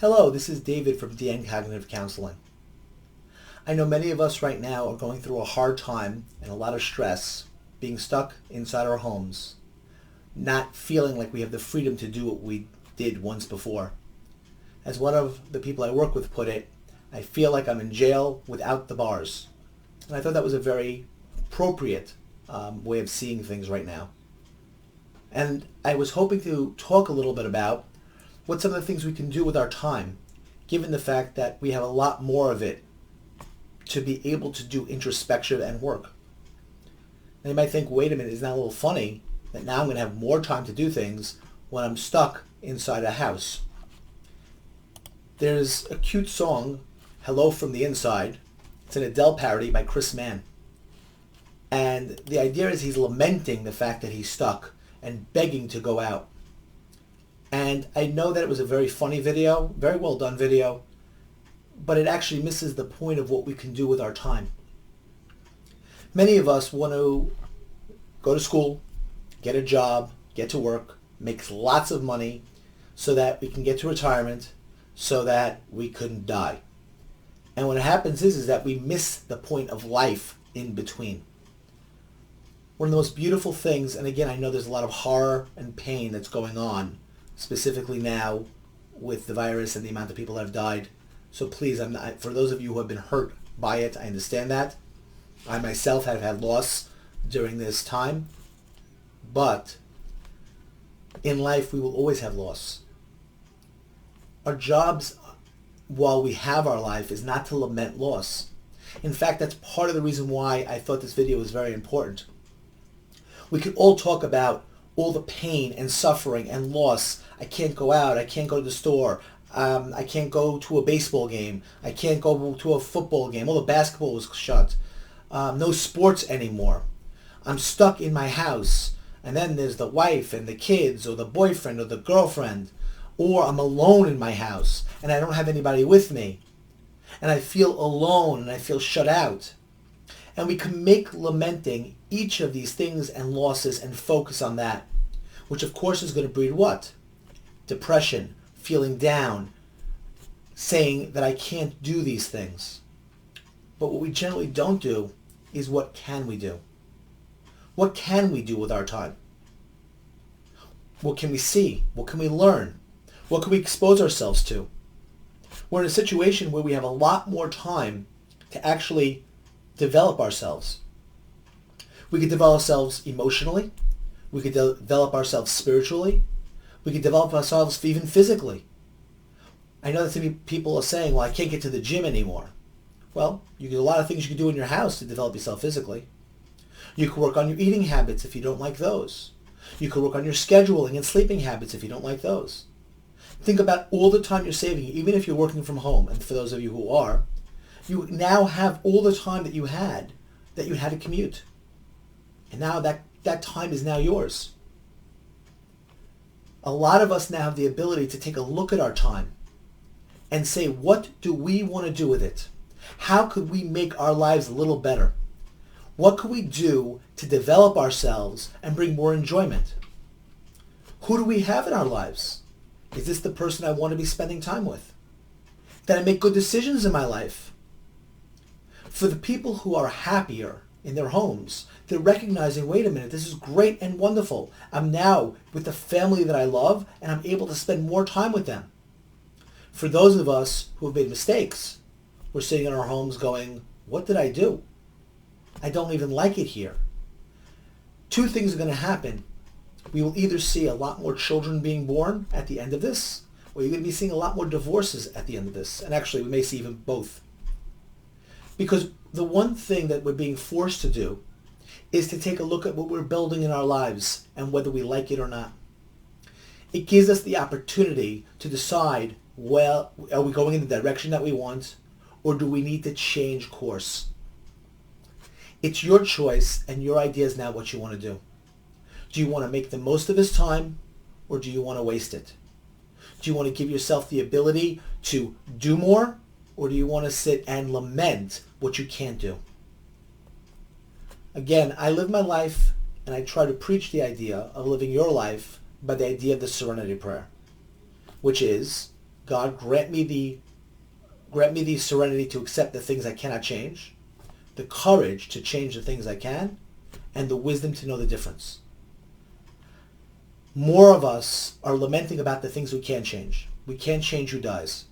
Hello, this is David from DN Cognitive Counseling. I know many of us right now are going through a hard time and a lot of stress, being stuck inside our homes, not feeling like we have the freedom to do what we did once before. As one of the people I work with put it, I feel like I'm in jail without the bars. And I thought that was a very appropriate way of seeing things right now. And I was hoping to talk a little bit about what some of the things we can do with our time, given the fact that we have a lot more of it to be able to do introspection and work. And you might think, wait a minute, isn't that a little funny that now I'm going to have more time to do things when I'm stuck inside a house? There's a cute song, Hello from the Inside. It's an Adele parody by Chris Mann. And the idea is he's lamenting the fact that he's stuck and begging to go out. And I know that it was a very funny video, very well done video, but it actually misses the point of what we can do with our time. Many of us want to go to school, get a job, get to work, make lots of money so that we can get to retirement, so that we couldn't die. And what happens is that we miss the point of life in between. One of the most beautiful things, and again, I know there's a lot of horror and pain that's going on, specifically now with the virus and the amount of people that have died. So please, for those of you who have been hurt by it, I understand that. I myself have had loss during this time. But in life, we will always have loss. Our jobs, while we have our life, is not to lament loss. In fact, that's part of the reason why I thought this video was very important. We could all talk about all the pain and suffering and loss. I can't go out. I can't go to the store. I can't go to a baseball game. I can't go to a football game. All the basketball was shut. No sports anymore. I'm stuck in my house. And then there's the wife and the kids or the boyfriend or the girlfriend. Or I'm alone in my house and I don't have anybody with me. And I feel alone and I feel shut out. And we can make lamenting each of these things and losses and focus on that, which of course is going to breed what? Depression, feeling down, saying that I can't do these things. But what we generally don't do is what can we do? What can we do with our time? What can we see? What can we learn? What can we expose ourselves to? We're in a situation where we have a lot more time to actually develop ourselves. We could develop ourselves emotionally. We could develop ourselves spiritually. We could develop ourselves even physically. I know that some people are saying, well, I can't get to the gym anymore. Well, you get a lot of things you can do in your house to develop yourself physically. You can work on your eating habits if you don't like those. You can work on your scheduling and sleeping habits if you don't like those. Think about all the time you're saving, even if you're working from home. And for those of you who are, you now have all the time that you had to commute. And now that time is now yours. A lot of us now have the ability to take a look at our time and say, what do we want to do with it? How could we make our lives a little better? What could we do to develop ourselves and bring more enjoyment? Who do we have in our lives? Is this the person I want to be spending time with? Did I make good decisions in my life? For the people who are happier in their homes, they're recognizing, wait a minute, this is great and wonderful. I'm now with the family that I love and I'm able to spend more time with them. For those of us who have made mistakes, we're sitting in our homes going, what did I do? I don't even like it here. Two things are going to happen. We will either see a lot more children being born at the end of this, or you're going to be seeing a lot more divorces at the end of this. And actually, we may see even both. Because the one thing that we're being forced to do is to take a look at what we're building in our lives and whether we like it or not. It gives us the opportunity to decide, well, are we going in the direction that we want, or do we need to change course? It's your choice, and your idea is now what you want to do. Do you want to make the most of this time, or do you want to waste it? Do you want to give yourself the ability to do more, or do you want to sit and lament what you can't do? Again, I live my life, and I try to preach the idea of living your life by the idea of the Serenity Prayer, which is, God, grant me the serenity to accept the things I cannot change, the courage to change the things I can, and the wisdom to know the difference. More of us are lamenting about the things we can't change. We can't change who dies.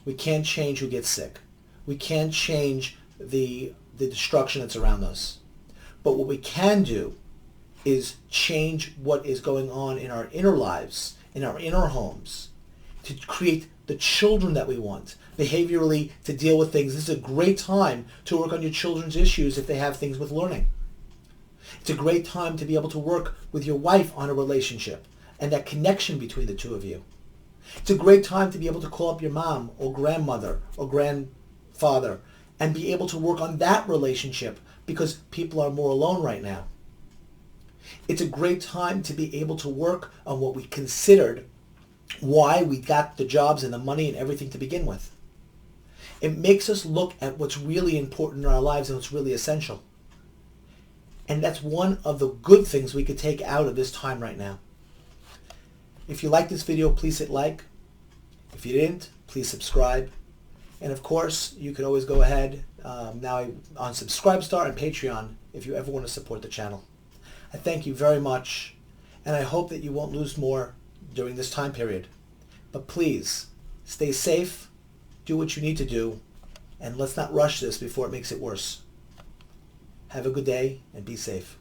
We can't change who gets sick. We can't change the destruction that's around us. But what we can do is change what is going on in our inner lives, in our inner homes, to create the children that we want, behaviorally to deal with things. This is a great time to work on your children's issues if they have things with learning. It's a great time to be able to work with your wife on a relationship and that connection between the two of you. It's a great time to be able to call up your mom or grandmother or grandfather and be able to work on that relationship because people are more alone right now. It's a great time to be able to work on what we considered why we got the jobs and the money and everything to begin with. It makes us look at what's really important in our lives and what's really essential. And that's one of the good things we could take out of this time right now. If you like this video, please hit like. If you didn't, please subscribe. And of course, you could always go ahead now on Subcribe-star and Patreon if you ever want to support the channel. I thank you very much, and I hope that you won't lose more during this time period. But please, stay safe, do what you need to do, and let's not rush this before it makes it worse. Have a good day and be safe.